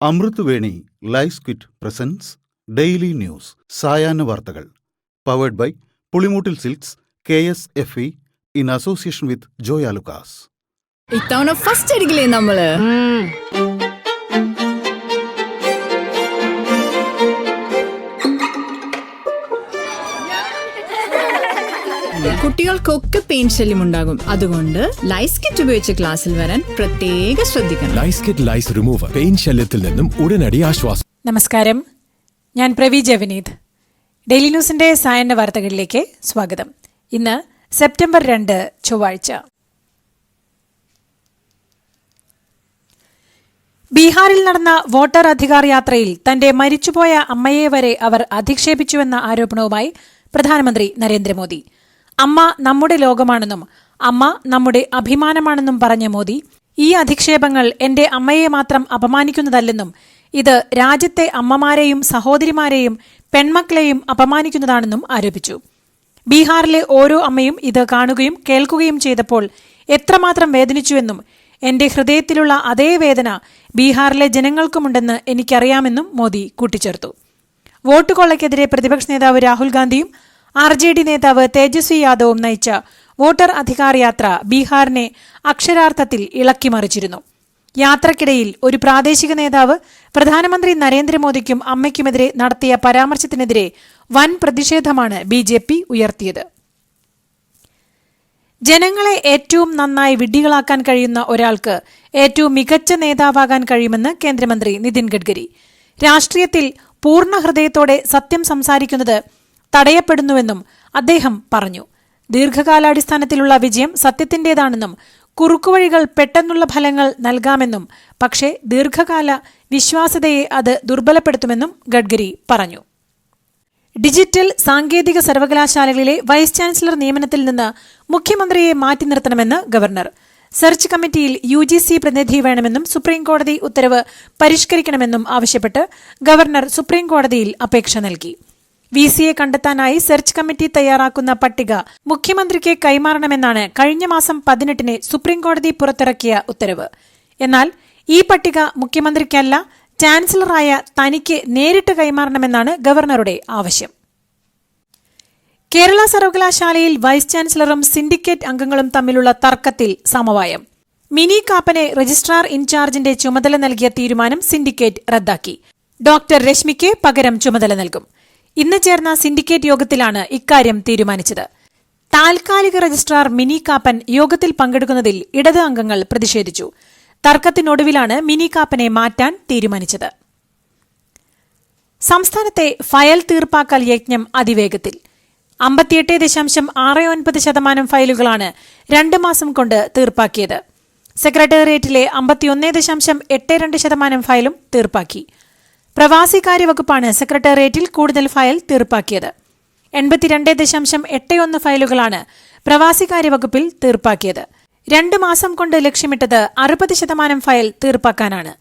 അമൃത് Veni life quit presents daily news സായാഹ്ന വാർത്തകൾ powered by Pulimoottil silks KSFE in association with Joyalukkas. ഇത്തവണ first അടിക്കില്ലേ നമ്മള്? കുട്ടികൾക്കൊക്കെ പെയിൻ ശല്യം ഉണ്ടാകും. അതുകൊണ്ട് ലൈസ് കിറ്റ് ഉപയോഗിച്ച് ക്ലാസ്സിൽ വരാൻ പ്രത്യേക ശ്രദ്ധിക്കണം. ലൈസ് കിറ്റ് ലൈസ് റിമൂവർ പെയിൻ ശല്യത്തിൽ നിന്നും ഉടനടി ആശ്വാസം. നമസ്കാരം, ഞാൻ പ്രവി ജവനീത്. ഡെയിലി ന്യൂസിന്റെ സായാഹ്ന വാർത്തകളിലേക്ക് സ്വാഗതം. ഇന്ന് സെപ്റ്റംബർ 2 ചൊവ്വാഴ്ച. ബീഹാറിൽ നടന്ന വോട്ടർ അധികാർ യാത്രയിൽ തന്റെ മരിച്ചുപോയ അമ്മയെ വരെ അവർ അധിക്ഷേപിച്ചുവെന്ന ആരോപണവുമായി പ്രധാനമന്ത്രി നരേന്ദ്രമോദി. അമ്മ നമ്മുടെ ലോകമാണെന്നും അമ്മ നമ്മുടെ അഭിമാനമാണെന്നും പറഞ്ഞ മോദി, ഈ അധിക്ഷേപങ്ങൾ എന്റെ അമ്മയെ മാത്രം അപമാനിക്കുന്നതല്ലെന്നും ഇത് രാജ്യത്തെ അമ്മമാരെയും സഹോദരിമാരെയും പെൺമക്കളെയും അപമാനിക്കുന്നതാണെന്നും ആരോപിച്ചു. ബീഹാറിലെ ഓരോ അമ്മയും ഇത് കാണുകയും കേൾക്കുകയും ചെയ്തപ്പോൾ എത്രമാത്രം വേദനിച്ചുവെന്നും എന്റെ ഹൃദയത്തിലുള്ള അതേ വേദന ബീഹാറിലെ ജനങ്ങൾക്കുമുണ്ടെന്ന് എനിക്കറിയാമെന്നും മോദി കൂട്ടിച്ചേർത്തു. വോട്ട് കൊള്ളയ്ക്കെതിരെ പ്രതിപക്ഷ നേതാവ് രാഹുൽ ഗാന്ധിയും RJD നേതാവ് തേജസ്വി യാദവും നയിച്ച വോട്ടർ അധികാർ യാത്ര ബീഹാറിനെ അക്ഷരാർത്ഥത്തിൽ ഇളക്കിമറിച്ചിരുന്നു. യാത്രക്കിടയിൽ ഒരു പ്രാദേശിക നേതാവ് പ്രധാനമന്ത്രി നരേന്ദ്രമോദിക്കും അമ്മയ്ക്കുമെതിരെ നടത്തിയ പരാമർശത്തിനെതിരെ വൻ പ്രതിഷേധമാണ് BJP ഉയർത്തിയത്. ജനങ്ങളെ ഏറ്റവും നന്നായി വിഡ്ഢികളാക്കാൻ കഴിയുന്ന ഒരാൾക്ക് ഏറ്റവും മികച്ച നേതാവാകാൻ കഴിയുമെന്ന് കേന്ദ്രമന്ത്രി നിതിൻ ഗഡ്കരി. രാഷ്ട്രീയത്തിൽ പൂർണ്ണ ഹൃദയത്തോടെ സത്യം സംസാരിക്കുന്നത് തടയപ്പെടുന്നുവെന്നും അദ്ദേഹം പറഞ്ഞു. ദീർഘകാലാടിസ്ഥാനത്തിലുള്ള വിജയം സത്യത്തിന്റേതാണെന്നും കുറുക്കുവഴികൾ പെട്ടെന്നുള്ള ഫലങ്ങൾ നൽകാമെന്നും പക്ഷേ ദീർഘകാല വിശ്വാസ്യതയെ അത് ദുർബലപ്പെടുത്തുമെന്നും ഗഡ്കരി പറഞ്ഞു. ഡിജിറ്റൽ സാങ്കേതിക സർവകലാശാലകളിലെ വൈസ് ചാൻസലർ നിയമനത്തിൽ നിന്ന് മുഖ്യമന്ത്രിയെ മാറ്റി നിർത്തണമെന്ന് ഗവർണർ. സെർച്ച് കമ്മിറ്റിയിൽ UGC പ്രതിനിധി വേണമെന്നും സുപ്രീംകോടതി ഉത്തരവ് പരിഷ്കരിക്കണമെന്നും ആവശ്യപ്പെട്ട് ഗവർണർ സുപ്രീംകോടതിയിൽ അപേക്ഷ നൽകി. VCയെ കണ്ടെത്താനായി സെർച്ച് കമ്മിറ്റി തയ്യാറാക്കുന്ന പട്ടിക മുഖ്യമന്ത്രിക്ക് കൈമാറണമെന്നാണ് കഴിഞ്ഞ മാസം 18 സുപ്രീംകോടതി പുറത്തിറക്കിയ ഉത്തരവ്. എന്നാൽ ഈ പട്ടിക മുഖ്യമന്ത്രിക്കല്ല, ചാൻസലറായ തനിക്ക് നേരിട്ട് കൈമാറണമെന്നാണ് ഗവർണറുടെ ആവശ്യം. കേരള സർവകലാശാലയിൽ വൈസ് ചാൻസലറും സിൻഡിക്കേറ്റ് അംഗങ്ങളും തമ്മിലുള്ള തർക്കത്തിൽ സമവായം. മിനി കാപ്പനെ രജിസ്ട്രാർ ഇൻചാർജിന്റെ ചുമതല നൽകിയ തീരുമാനം സിൻഡിക്കേറ്റ് റദ്ദാക്കി. ഡോക്ടർ രശ്മിക്ക് പകരം ചുമതല നൽകും. ഇന്ന് ചേർന്ന സിൻഡിക്കേറ്റ് യോഗത്തിലാണ് ഇക്കാര്യം തീരുമാനിച്ചത്. താൽക്കാലിക രജിസ്ട്രാർ മിനി കാപ്പൻ യോഗത്തിൽ പങ്കെടുക്കുന്നതിൽ ഇടത് അംഗങ്ങൾ പ്രതിഷേധിച്ചു. തർക്കത്തിനൊടുവിലാണ് മിനി കാപ്പനെ മാറ്റാൻ തീരുമാനിച്ചത്. സംസ്ഥാനത്തെ ഫയൽ തീർപ്പാക്കൽ യജ്ഞം അതിവേഗത്തിൽ. 58.69% ഫയലുകളാണ് 2 മാസം കൊണ്ട് തീർപ്പാക്കിയത്. സെക്രട്ടേറിയറ്റിലെ 51.82% ഫയലും തീർപ്പാക്കി. പ്രവാസികാര്യ വകുപ്പാണ് സെക്രട്ടേറിയറ്റിൽ കൂടുതൽ ഫയൽ തീർപ്പാക്കിയത്. 82.81 ഫയലുകളാണ് പ്രവാസികാര്യ വകുപ്പിൽ തീർപ്പാക്കിയത്. 2 മാസം കൊണ്ട് ലക്ഷ്യമിട്ടത് 60% ഫയൽ തീർപ്പാക്കാനാണ്.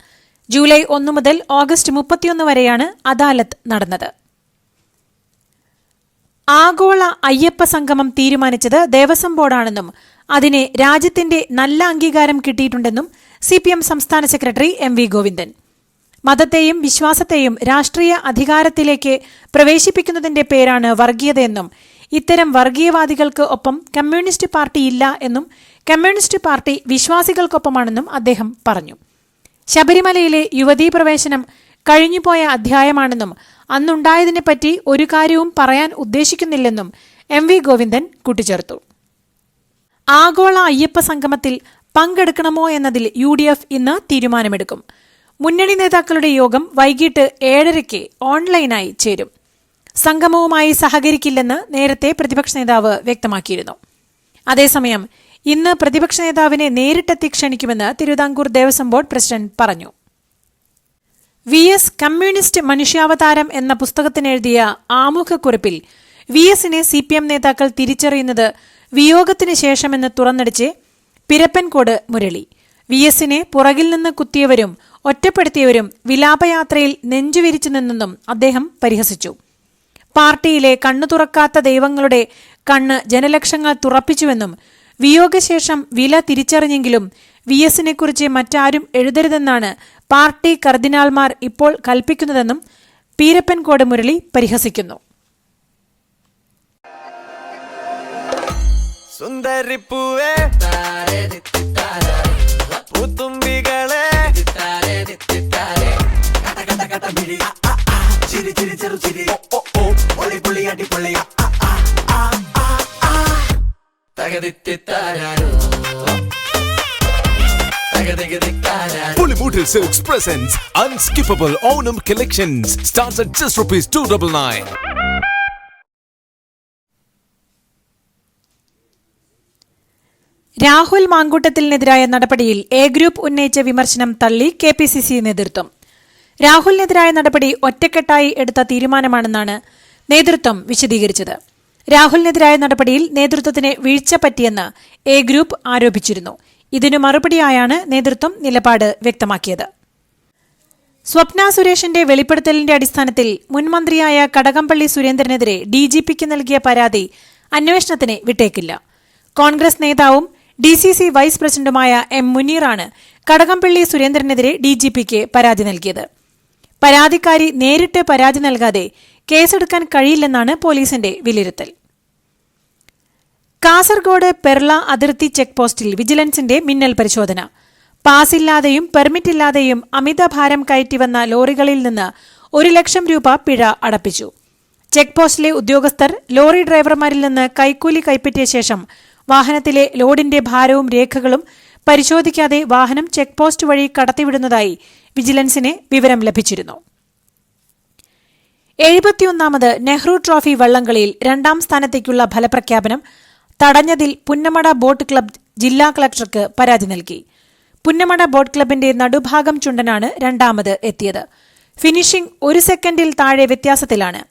ജൂലൈ 1 മുതൽ ഓഗസ്റ്റ് 31 വരെയാണ് അദാലത്ത് നടന്നത്. ആഗോള അയ്യപ്പ സംഗമം തീരുമാനിച്ചത് ദേവസ്വം ബോർഡാണെന്നും അതിന് രാജ്യത്തിന്റെ നല്ല അംഗീകാരം കിട്ടിയിട്ടുണ്ടെന്നും CPM സംസ്ഥാന സെക്രട്ടറി MV ഗോവിന്ദൻ. മതത്തെയും വിശ്വാസത്തെയും രാഷ്ട്രീയ അധികാരത്തിലേക്ക് പ്രവേശിപ്പിക്കുന്നതിന്റെ പേരാണ് വർഗീയതയെന്നും ഇത്തരം വർഗീയവാദികൾക്ക് ഒപ്പം കമ്മ്യൂണിസ്റ്റ് പാർട്ടി ഇല്ല എന്നും കമ്മ്യൂണിസ്റ്റ് പാർട്ടി വിശ്വാസികൾക്കൊപ്പമാണെന്നും അദ്ദേഹം പറഞ്ഞു. ശബരിമലയിലെ യുവതീ പ്രവേശനം കഴിഞ്ഞുപോയ അധ്യായമാണെന്നും അന്നുണ്ടായതിനെപ്പറ്റി ഒരു കാര്യവും പറയാൻ ഉദ്ദേശിക്കുന്നില്ലെന്നും MV ഗോവിന്ദൻ കൂട്ടിച്ചേർത്തു. ആഗോള അയ്യപ്പ സംഗമത്തിൽ പങ്കെടുക്കണമോ എന്നതിൽ UDF ഇന്ന് തീരുമാനമെടുക്കും. മുന്നണി നേതാക്കളുടെ യോഗം വൈകിട്ട് 7:30 ഓൺലൈനായി ചേരും. സംഗമവുമായി സഹകരിക്കില്ലെന്ന് നേരത്തെ പ്രതിപക്ഷ നേതാവ് വ്യക്തമാക്കിയിരുന്നു. അതേസമയം ഇന്ന് പ്രതിപക്ഷ നേതാവിനെ നേരിട്ടെത്തി ക്ഷണിക്കുമെന്ന് തിരുവിതാംകൂർ ദേവസ്വം ബോർഡ് പ്രസിഡന്റ് പറഞ്ഞു. VS കമ്മ്യൂണിസ്റ്റ് മനുഷ്യാവതാരം എന്ന പുസ്തകത്തിനെഴുതിയ ആമുഖക്കുറിപ്പിൽ VSനെ CPM നേതാക്കൾ തിരിച്ചറിയുന്നത് വിയോഗത്തിന് ശേഷമെന്ന് തുറന്നടിച്ച് പിരപ്പൻകോട് മുരളി. VSനെ പുറകിൽ നിന്ന് കുത്തിയവരും ഒറ്റപ്പെടുത്തിയവരും വിലാപയാത്രയിൽ നെഞ്ചുവിരിച്ചു നിന്നെന്നും അദ്ദേഹം പരിഹസിച്ചു. പാർട്ടിയിലെ കണ്ണു തുറക്കാത്ത ദൈവങ്ങളുടെ കണ്ണ് ജനലക്ഷങ്ങൾ തുറപ്പിച്ചുവെന്നും വിയോഗശേഷം വില തിരിച്ചറിഞ്ഞെങ്കിലും VS-നെക്കുറിച്ച് മറ്റാരും എഴുതരുതെന്നാണ് പാർട്ടി കർദിനാൾമാർ ഇപ്പോൾ കൽപ്പിക്കുന്നതെന്നും പീരപ്പൻകോട് മുരളി പരിഹസിക്കുന്നു. സുന്ദരിപ്പൂവേ പൂത്തുമ്പികളെ ചിരി ചിരി ചെറു ചിരി പൊളി പൊളി അടിപൊളി തകതിത്താരോ Pulimutil Silks presents Unskippable Onam Collections. Starts at just ₹299. Rahul മാങ്കൂട്ടത്തിനെതിരായ നടപടിയിൽ എ ഗ്രൂപ്പ് ഉന്നയിച്ച വിമർശനം തള്ളി KPCC നേതൃത്വം. രാഹുലിനെതിരായ നടപടി ഒറ്റക്കെട്ടായി എടുത്ത തീരുമാനമാണെന്നാണ് നേതൃത്വം വിശദീകരിച്ചത്. രാഹുലിനെതിരായ നടപടിയിൽ നേതൃത്വത്തിന് വീഴ്ച പറ്റിയെന്ന് എ ഗ്രൂപ്പ് ആരോപിച്ചിരുന്നു. ഇതിനു മറുപടിയായാണ് നേതൃത്വം നിലപാട് വ്യക്തമാക്കിയത്. സ്വപ്ന സുരേഷിന്റെ വെളിപ്പെടുത്തലിന്റെ അടിസ്ഥാനത്തിൽ മുൻമന്ത്രിയായ കടകംപള്ളി സുരേന്ദ്രനെതിരെ DGPക്ക് നൽകിയ പരാതി അന്വേഷണത്തിന് വിട്ടേക്കില്ല. കോൺഗ്രസ് നേതാവും DCC വൈസ് പ്രസിഡന്റുമായ M. മുനീറാണ് കടകംപള്ളി സുരേന്ദ്രനെതിരെ DGPക്ക് പരാതി നൽകിയത്. പരാതിക്കാരി നേരിട്ട് പരാതി നൽകാതെ കേസെടുക്കാൻ കഴിയില്ലെന്നാണ് പോലീസിന്റെ വിലയിരുത്തൽ. കാസർഗോഡ് പെർള അതിർത്തി ചെക്ക് പോസ്റ്റിൽ വിജിലൻസിന്റെ മിന്നൽ പരിശോധന. പാസില്ലാതെയും പെർമിറ്റില്ലാതെയും അമിതഭാരം കയറ്റിവന്ന ലോറികളിൽ നിന്ന് 1 ലക്ഷം രൂപ പിഴ അടപ്പിച്ചു. ചെക്ക് പോസ്റ്റിലെ ഉദ്യോഗസ്ഥർ ലോറി ഡ്രൈവർമാരിൽ നിന്ന് കൈക്കൂലി കൈപ്പറ്റിയ ശേഷം വാഹനത്തിലെ ലോഡിന്റെ ഭാരവും രേഖകളും പരിശോധിക്കാതെ വാഹനം ചെക്ക് പോസ്റ്റ് വഴി കടത്തിവിടുന്നതായി വിജിലൻസിന് വിവരം ലഭിച്ചിരുന്നു. 71ാമത് നെഹ്റു ട്രോഫി വള്ളംകളിയിൽ 2ാം സ്ഥാനത്തേക്കുള്ള ഫലപ്രഖ്യാപനം തടഞ്ഞതിൽ പുന്നമട ബോട്ട് ക്ലബ്ബ് ജില്ലാ കളക്ടർക്ക് പരാതി നൽകി. പുന്നമട ബോട്ട് ക്ലബിന്റെ നടുഭാഗം ചുണ്ടനാണ് 2ാമത് എത്തിയത്. ഫിനിഷിംഗ് 1 സെക്കൻഡിൽ താഴെ വ്യത്യാസത്തിലാണ്.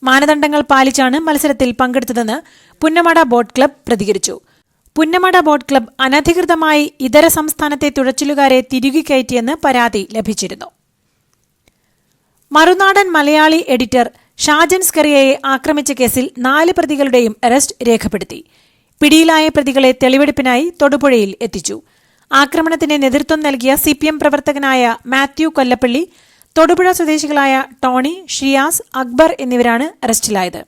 മാനദണ്ഡങ്ങൾ പാലിച്ചാണ് മത്സരത്തിൽ പങ്കെടുത്തതെന്ന് പുന്നമട ബോട്ട് ക്ലബ്ബ് പ്രതികരിച്ചു. പുന്നമട ബോട്ട് ക്ലബ്ബ് അനധികൃതമായി ഇതര സംസ്ഥാനത്തെ തുഴച്ചിലുകാരെ തിരികെ കയറ്റിയെന്ന് പരാതി ലഭിച്ചിരുന്നു. മറുനാടൻ മലയാളി എഡിറ്റർ ഷാജൻ സ്കറിയയെ ആക്രമിച്ച കേസിൽ 4 പ്രതികളുടെയും അറസ്റ്റ് രേഖപ്പെടുത്തി. പിടിയിലായ പ്രതികളെ തെളിവെടുപ്പിനായി തൊടുപുഴയിൽ എത്തിച്ചു. ആക്രമണത്തിന് നേതൃത്വം നൽകിയ CPM പ്രവർത്തകനായ മാത്യു കൊല്ലപ്പള്ളി, തൊടുപുഴ സ്വദേശികളായ ടോണി, ഷിയാസ്, അക്ബർ എന്നിവരാണ് അറസ്റ്റിലായത്.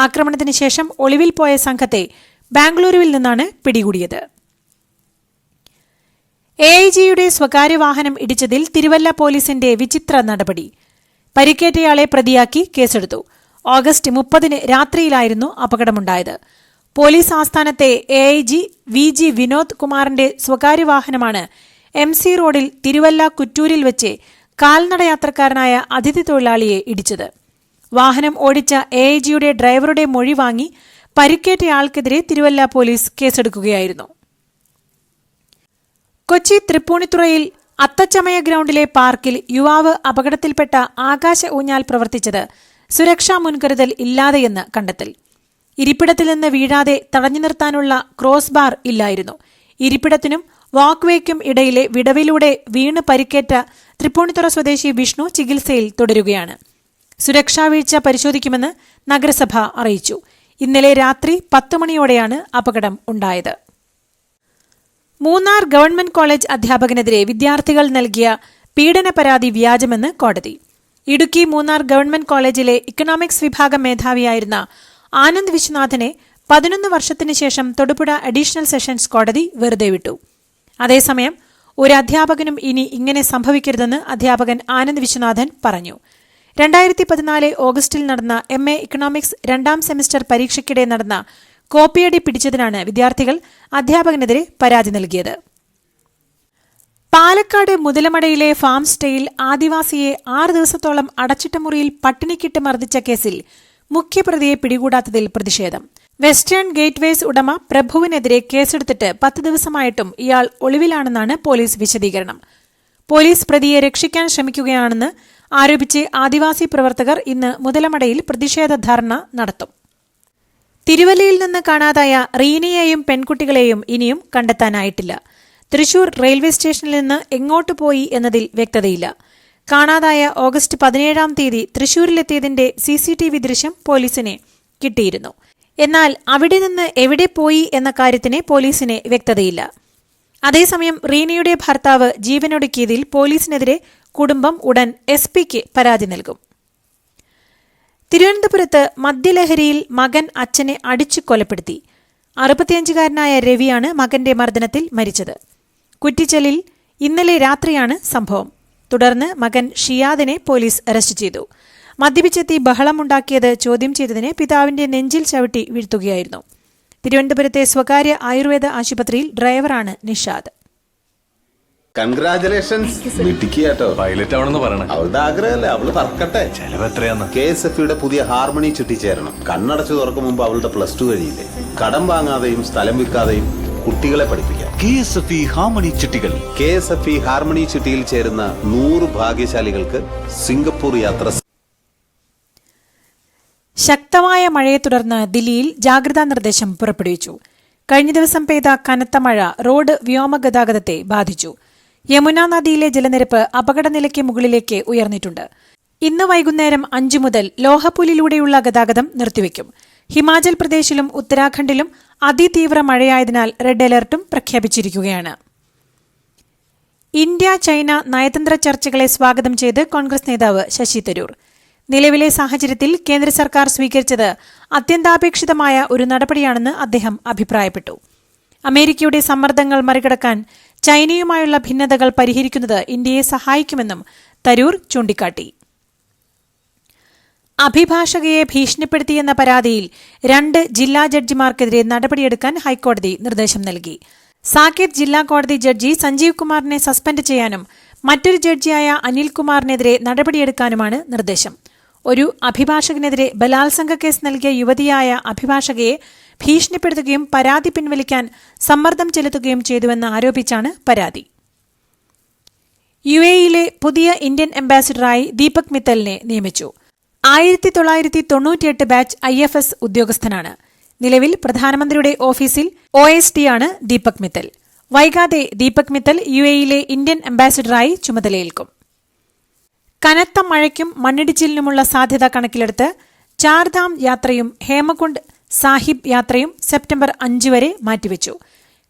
ആക്രമണത്തിന് ശേഷം ഒളിവിൽ പോയ സംഘത്തെ ബാംഗ്ലൂരുവിൽ നിന്നാണ് പിടികൂടിയത്. AIGയുടെ സ്വകാര്യ വാഹനം ഇടിച്ചതിൽ തിരുവല്ല പോലീസിന്റെ വിചിത്ര നടപടി. പരിക്കേറ്റയാളെ പ്രതിയാക്കി കേസെടുത്തു. ഓഗസ്റ്റ് 30 രാത്രിയിലായിരുന്നു അപകടമുണ്ടായത്. പോലീസ് ആസ്ഥാനത്തെ AIG VG വിനോദ് കുമാറിന്റെ സ്വകാര്യ വാഹനമാണ് MC റോഡിൽ തിരുവല്ല കുറ്റൂരിൽ വെച്ച് കാൽനടയാത്രക്കാരനായ അതിഥി തൊഴിലാളിയെ ഇടിച്ചത്. വാഹനം ഓടിച്ച AIGയുടെ ഡ്രൈവറുടെ മൊഴി വാങ്ങി പരിക്കേറ്റയാൾക്കെതിരെ തിരുവല്ല പോലീസ് കേസെടുക്കുകയായിരുന്നു. കൊച്ചി തൃപ്പൂണിത്തുറയിൽ അത്തച്ചമയ ഗ്രൌണ്ടിലെ പാർക്കിൽ യുവാവ് അപകടത്തിൽപ്പെട്ട ആകാശ ഊഞ്ഞാൽ പ്രവർത്തിച്ചത് സുരക്ഷാ മുൻകരുതൽ ഇല്ലാതെയെന്ന് കണ്ടെത്തൽ. ഇരിപ്പിടത്തിൽ നിന്ന് വീഴാതെ തടഞ്ഞു നിർത്താനുള്ള ക്രോസ് ബാർ ഇല്ലായിരുന്നു. ഇരിപ്പിടത്തിനും വാക്ക്വേക്കും ഇടയിലെ വിടവിലൂടെ വീണ് പരിക്കേറ്റ തൃപ്പൂണിത്തുറ സ്വദേശി വിഷ്ണു ചികിത്സയിൽ തുടരുകയാണ്. സുരക്ഷാ വീഴ്ച പരിശോധിക്കുമെന്ന് നഗരസഭ അറിയിച്ചു. ഇന്നലെ രാത്രി 10 മണിയോടെയാണ് അപകടം ഉണ്ടായത്. മൂന്നാർ ഗവൺമെന്റ് കോളേജ് അധ്യാപകനെതിരെ വിദ്യാർത്ഥികൾ നൽകിയ പീഡന പരാതി വ്യാജമെന്ന് കോടതി. ഇടുക്കി മൂന്നാർ ഗവൺമെന്റ് കോളേജിലെ ഇക്കണോമിക്സ് വിഭാഗം മേധാവിയായിരുന്ന ആനന്ദ് വിശ്വനാഥനെ 11 വർഷത്തിനു ശേഷം തൊടുപുഴ അഡീഷണൽ സെഷൻസ് കോടതി വെറുതെ വിട്ടു. അതേസമയം ഒരു അധ്യാപകനും ഇനി ഇങ്ങനെ സംഭവിക്കരുതെന്ന് അധ്യാപകൻ ആനന്ദ് വിശ്വനാഥൻ പറഞ്ഞു. 2014 ഓഗസ്റ്റിൽ നടന്ന MA ഇക്കണോമിക്സ് 2ാം സെമസ്റ്റർ പരീക്ഷയ്ക്കിടെ നടന്ന കോപ്പിയടി പിടിച്ചതിനാണ് വിദ്യാർത്ഥികൾ അധ്യാപകനെതിരെ പരാതി നൽകിയത്. പാലക്കാട് മുതലമടയിലെ ഫാം സ്റ്റേയിൽ ആദിവാസിയെ 6 ദിവസത്തോളം അടച്ചിട്ട മുറിയിൽ പട്ടിണിക്കിട്ട് മർദ്ദിച്ച കേസിൽ മുഖ്യപ്രതിയെ പിടികൂടാത്തതിൽ പ്രതിഷേധം. വെസ്റ്റേൺ ഗേറ്റ്വേസ് ഉടമ പ്രഭുവിനെതിരെ കേസെടുത്തിട്ട് 10 ദിവസമായിട്ടും ഇയാൾ ഒളിവിലാണെന്നാണ് പോലീസ് വിശദീകരണം. പോലീസ് പ്രതിയെ രക്ഷിക്കാൻ ശ്രമിക്കുകയാണെന്ന് ആരോപിച്ച് ആദിവാസി പ്രവർത്തകർ ഇന്ന് മുതലമടയിൽ പ്രതിഷേധ ധർണ നടത്തും. തിരുവല്ലയിൽ നിന്ന് കാണാതായ റീനയെയും പെൺകുട്ടികളെയും ഇനിയും കണ്ടെത്താനായിട്ടില്ല. തൃശൂർ റെയിൽവേ സ്റ്റേഷനിൽ നിന്ന് എങ്ങോട്ട് പോയി എന്നതിൽ വ്യക്തതയില്ല. കാണാതായ ഓഗസ്റ്റ് 17 തൃശൂരിലെത്തിയതിന്റെ CCTV ദൃശ്യം പോലീസിന് കിട്ടിയിരുന്നു. എന്നാൽ അവിടെ നിന്ന് എവിടെ പോയി എന്ന കാര്യത്തിന് പോലീസിന് വ്യക്തതയില്ല. അതേസമയം റീനയുടെ ഭർത്താവ് ജീവനൊടുക്കിയതിൽ പോലീസിനെതിരെ കുടുംബം ഉടൻ SP-ക്ക് പരാതി നൽകും. തിരുവനന്തപുരത്ത് മദ്യലഹരിയിൽ മകൻ അച്ഛനെ അടിച്ചു കൊലപ്പെടുത്തി. 65-കാരനായ രവിയാണ് മകന്റെ മർദ്ദനത്തിൽ മരിച്ചത്. കുറ്റിച്ചലിൽ ഇന്നലെ രാത്രിയാണ് സംഭവം. തുടർന്ന് മകൻ ഷിയാദിനെ പോലീസ് അറസ്റ്റ് ചെയ്തു. മദ്യപിച്ചെത്തി ബഹളമുണ്ടാക്കിയത് ചോദ്യം ചെയ്തതിന് പിതാവിന്റെ നെഞ്ചിൽ ചവിട്ടി വീഴ്ത്തുകയായിരുന്നു. തിരുവനന്തപുരത്തെ സ്വകാര്യ ആയുർവേദ ആശുപത്രിയിൽ ഡ്രൈവറാണ് നിഷാദ്. കൺഗ്രാചുലേഷൻസ്. മിടുക്കിയാട്ടോ. പൈലറ്റ് ആവണമെന്ന് പറയണേ. അവളുടെ ആഗ്രഹമല്ലേ, അവള് പറക്കട്ടെ. ചെലവ് എത്രയാന്ന്? KSFE-യുടെ പുതിയ ഹാർമണി ചിട്ടി ചേരണം. കണ്ണടച്ചു തുറക്കും മുമ്പ് അവളുടെ +2 കഴിയില്ലേ. കടം വാങ്ങാതെയും സ്ഥലം വിൽക്കാതെയും കുട്ടികളെ പഠിപ്പിക്കാം. KSFE ഹാർമണി ചിട്ടികൾ. KSFE ഹാർമണി ചിട്ടിയിൽ ചേരുന്ന 100 ഭാഗ്യശാലികൾക്ക് സിംഗപ്പൂർ യാത്ര. ശക്തമായ മഴയെ തുടർന്ന് ദില്ലിയിൽ ജാഗ്രതാ നിർദ്ദേശം പുറപ്പെടുവിച്ചു. കഴിഞ്ഞ ദിവസം പെയ്ത കനത്ത മഴ റോഡ് വ്യോമഗതാഗതത്തെ ബാധിച്ചു. യമുന നദിയിലെ ജലനിരപ്പ് അപകടനിലയ്ക്ക് മുകളിലേക്ക് ഉയർന്നിട്ടുണ്ട്. ഇന്ന് വൈകുന്നേരം 5 മുതൽ ലോഹപുലിലൂടെയുള്ള ഗതാഗതം നിർത്തിവെക്കും. ഹിമാചൽ പ്രദേശിലും ഉത്തരാഖണ്ഡിലും അതിതീവ്ര മഴയായതിനാൽ റെഡ് അലർട്ടും പ്രഖ്യാപിച്ചിരിക്കുകയാണ്. ഇന്ത്യ ചൈന നയതന്ത്ര ചർച്ചകളെ സ്വാഗതം ചെയ്ത് കോൺഗ്രസ് നേതാവ് ശശി തരൂർ. നിലവിലെ സാഹചര്യത്തിൽ കേന്ദ്ര സർക്കാർ സ്വീകരിച്ചത് അത്യന്താപേക്ഷിതമായ ഒരു നടപടിയാണെന്ന് അദ്ദേഹം അഭിപ്രായപ്പെട്ടു. അമേരിക്കയുടെ സമ്മർദ്ദങ്ങൾ മറികടക്കാൻ ചൈനയുമായുള്ള ഭിന്നതകൾ പരിഹരിക്കുന്നത് ഇന്ത്യയെ സഹായിക്കുമെന്നും തരൂർ ചൂണ്ടിക്കാട്ടി. അഭിഭാഷകയെ ഭീഷണിപ്പെടുത്തിയെന്ന പരാതിയിൽ 2 ജില്ലാ ജഡ്ജിമാർക്കെതിരെ നടപടിയെടുക്കാൻ ഹൈക്കോടതി നിർദ്ദേശം നൽകി. സാകേത് ജില്ലാ കോടതി ജഡ്ജി സഞ്ജീവ് കുമാറിനെ സസ്പെൻഡ് ചെയ്യാനും മറ്റൊരു ജഡ്ജിയായ അനിൽകുമാറിനെതിരെ നടപടിയെടുക്കാനുമാണ് നിർദ്ദേശം. ഒരു അഭിഭാഷകനെതിരെ ബലാത്സംഗ കേസ് നൽകിയ യുവതിയായ അഭിഭാഷകയെ ഭീഷണിപ്പെടുത്തുകയും പരാതി പിൻവലിക്കാൻ സമ്മർദ്ദം ചെലുത്തുകയും ചെയ്തുവെന്ന് ആരോപിച്ചാണ് പരാതി. UAE-യിലെ പുതിയ ഇന്ത്യൻ അംബാസിഡറായി ദീപക് മിത്തലിനെ നിയമിച്ചു. 1998 ബാച്ച് IFS ഉദ്യോഗസ്ഥനാണ്. നിലവിൽ പ്രധാനമന്ത്രിയുടെ ഓഫീസിൽ OSD-യാണ് ദീപക് മിത്തൽ. വൈകാതെ ദീപക് മിത്തൽ UAE-യിലെ ഇന്ത്യൻ അംബാസിഡറായി ചുമതലയേൽക്കും. കനത്ത മഴയ്ക്കും മണ്ണിടിച്ചിലിനുമുള്ള സാധ്യത കണക്കിലെടുത്ത് ചാർധാം യാത്രയും ഹേമകുണ്ട് സാഹിബ് യാത്രയും സെപ്റ്റംബർ 5 വരെ മാറ്റിവെച്ചു.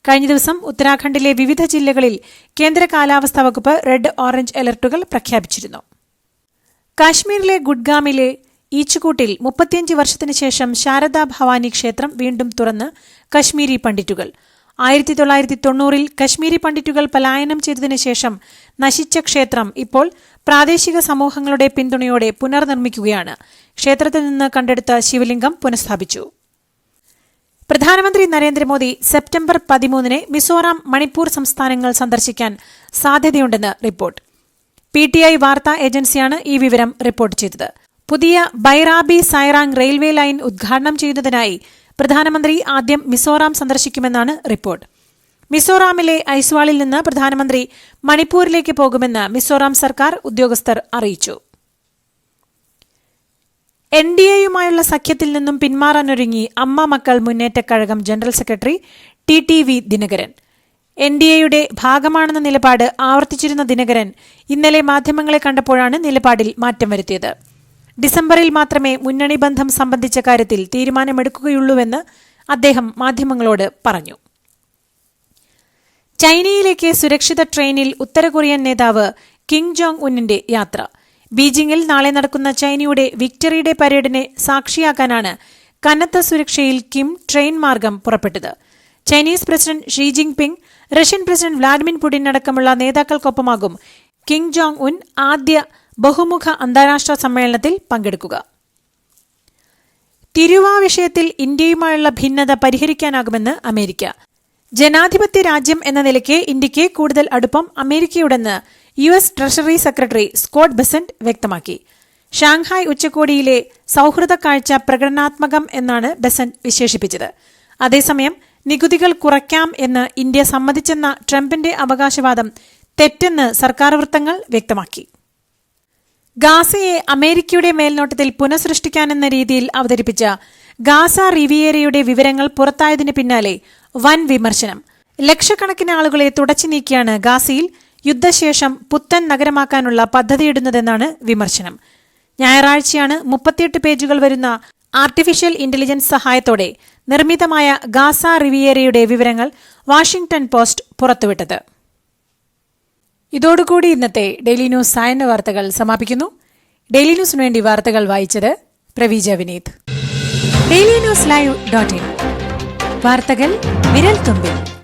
കഴിഞ്ഞ ദിവസം ഉത്തരാഖണ്ഡിലെ വിവിധ ജില്ലകളിൽ കേന്ദ്ര കാലാവസ്ഥാ വകുപ്പ് റെഡ് ഓറഞ്ച് അലർട്ടുകൾ പ്രഖ്യാപിച്ചിരുന്നു. കാശ്മീരിലെ ഗുഡ്ഗാമിലെ ഈച്ചുകൂട്ടിൽ 35 വർഷത്തിനു ശേഷം ശാരദാ ഭവാനി ക്ഷേത്രം വീണ്ടും തുറന്ന് കശ്മീരി പണ്ഡിറ്റുകൾ. 1990-ൽ കശ്മീരി പണ്ഡിറ്റുകൾ പലായനം ചെയ്തതിനു ശേഷം നശിച്ച ക്ഷേത്രം ഇപ്പോൾ പ്രാദേശിക സമൂഹങ്ങളുടെ പിന്തുണയോടെ പുനർനിർമ്മിക്കുകയാണ്. ക്ഷേത്രത്തിൽ നിന്ന് കണ്ടെടുത്ത ശിവലിംഗം പുനഃസ്ഥാപിച്ചു. പ്രധാനമന്ത്രി നരേന്ദ്രമോദി സെപ്റ്റംബർ 13-ന് മിസോറാം, മണിപ്പൂർ സംസ്ഥാനങ്ങൾ സന്ദർശിക്കാൻ സാധ്യതയുണ്ടെന്ന് റിപ്പോർട്ട്. PTI വാർത്താ ഏജൻസിയാണ് ഈ വിവരം റിപ്പോർട്ട് ചെയ്തത്. പുതിയ ബൈറാബി സൈറാങ് റെയിൽവേ ലൈൻ ഉദ്ഘാടനം ചെയ്യുന്നതിനായി പ്രധാനമന്ത്രി ആദ്യം മിസോറാം സന്ദർശിക്കുമെന്നാണ് റിപ്പോർട്ട്. മിസോറാമിലെ ഐസ്വാളിൽ നിന്ന് പ്രധാനമന്ത്രി മണിപ്പൂരിലേക്ക് പോകുമെന്ന് മിസോറാം സർക്കാർ ഉദ്യോഗസ്ഥർ അറിയിച്ചു. NDA-യുമായുള്ള സഖ്യത്തിൽ നിന്നും പിന്മാറാനൊരുങ്ങി അമ്മ മക്കൾ മുന്നേറ്റക്കഴകം ജനറൽ സെക്രട്ടറി TTV ദിനകരൻ. NDA-യുടെ ഭാഗമാണെന്ന നിലപാട് ആവർത്തിച്ചിരുന്ന ദിനകരൻ ഇന്നലെ മാധ്യമങ്ങളെ കണ്ടപ്പോഴാണ് നിലപാടിൽ മാറ്റം വരുത്തിയത്. ഡിസംബറിൽ മാത്രമേ മുന്നണി ബന്ധം സംബന്ധിച്ച കാര്യത്തിൽ തീരുമാനമെടുക്കുകയുള്ളൂവെന്ന് അദ്ദേഹം മാധ്യമങ്ങളോട് പറഞ്ഞു. ചൈനയിലേക്ക് സുരക്ഷിത ട്രെയിനിൽ ഉത്തര കൊറിയൻ നേതാവ് കിം ജോങ് ഉന്നിന്റെ യാത്ര. ബീജിംഗിൽ നാളെ നടക്കുന്ന ചൈനയുടെ വിക്ടറി ഡേ പരേഡിനെ സാക്ഷിയാക്കാനാണ് കനത്ത സുരക്ഷയിൽ കിം ട്രെയിൻ മാർഗം പുറപ്പെട്ടത്. Chinese president Xi Jinping, Russian president Vladimir Putin അടക്കമുള്ള നേതാക്കൾക്കൊപ്പമാകും കിം ജോങ് ഉൻ ആദ്യ ബഹുമുഖ അന്താരാഷ്ട്ര സമ്മേളനത്തിൽ പങ്കെടുക്കുക. തിരുവാ വിഷയത്തിൽ ഇന്ത്യയുമായുള്ള ഭിന്നത പരിഹരിക്കാനാകുമെന്ന് അമേരിക്ക. ജനാധിപത്യ രാജ്യം എന്ന നിലയ്ക്ക് ഇന്ത്യയ്ക്ക് കൂടുതൽ അടുപ്പം അമേരിക്കയുടെന്ന് US treasury secretary Scott Bessent വ്യക്തമാക്കി. ഷാങ്ഹായ് ഉച്ചകോടിയിലെ സൌഹൃദ കാഴ്ച പ്രകടനാത്മകം എന്നാണ് ബെസന്റ് വിശേഷിപ്പിച്ചത്. അതേസമയം നികുതികൾ കുറയ്ക്കാം എന്ന് ഇന്ത്യ സമ്മതിച്ചെന്ന ട്രംപിന്റെ അവകാശവാദം തെറ്റെന്ന് സർക്കാർ വൃത്തങ്ങൾ വ്യക്തമാക്കി. ഗാസയെ അമേരിക്കയുടെ മേൽനോട്ടത്തിൽ പുനഃസൃഷ്ടിക്കാനെന്ന രീതിയിൽ അവതരിപ്പിച്ച ഗാസ റിവിയേരയുടെ വിവരങ്ങൾ പുറത്തായതിന് പിന്നാലെ വൻ വിമർശനം. ലക്ഷക്കണക്കിന് ആളുകളെ തുടച്ചു നീക്കിയാണ് ഗാസയിൽ യുദ്ധശേഷം പുത്തൻ നഗരമാക്കാനുള്ള പദ്ധതിയിടുന്നതെന്നാണ് വിമർശനം. ഞായറാഴ്ചയാണ് 38 പേജുകൾ വരുന്ന ആർട്ടിഫിഷ്യൽ ഇന്റലിജൻസ് സഹായത്തോടെ നിർമ്മിതമായ ഗാസ റിവിയേരയുടെ വിവരങ്ങൾ വാഷിംഗ്ടൺ പോസ്റ്റ് പുറത്തുവിട്ടത്. ഇതോടുകൂടി ഇന്നത്തെ ഡെയിലി ന്യൂസ് സായന്ന വാർത്തകൾ സമാപിക്കുന്നു. ഡെയിലി ന്യൂസിനു വേണ്ടി വാർത്തകൾ വായിച്ചത് Praveeja Vineeth. Daily news live .in വാർത്തകൾ വിരൽ തുമ്പിൽ.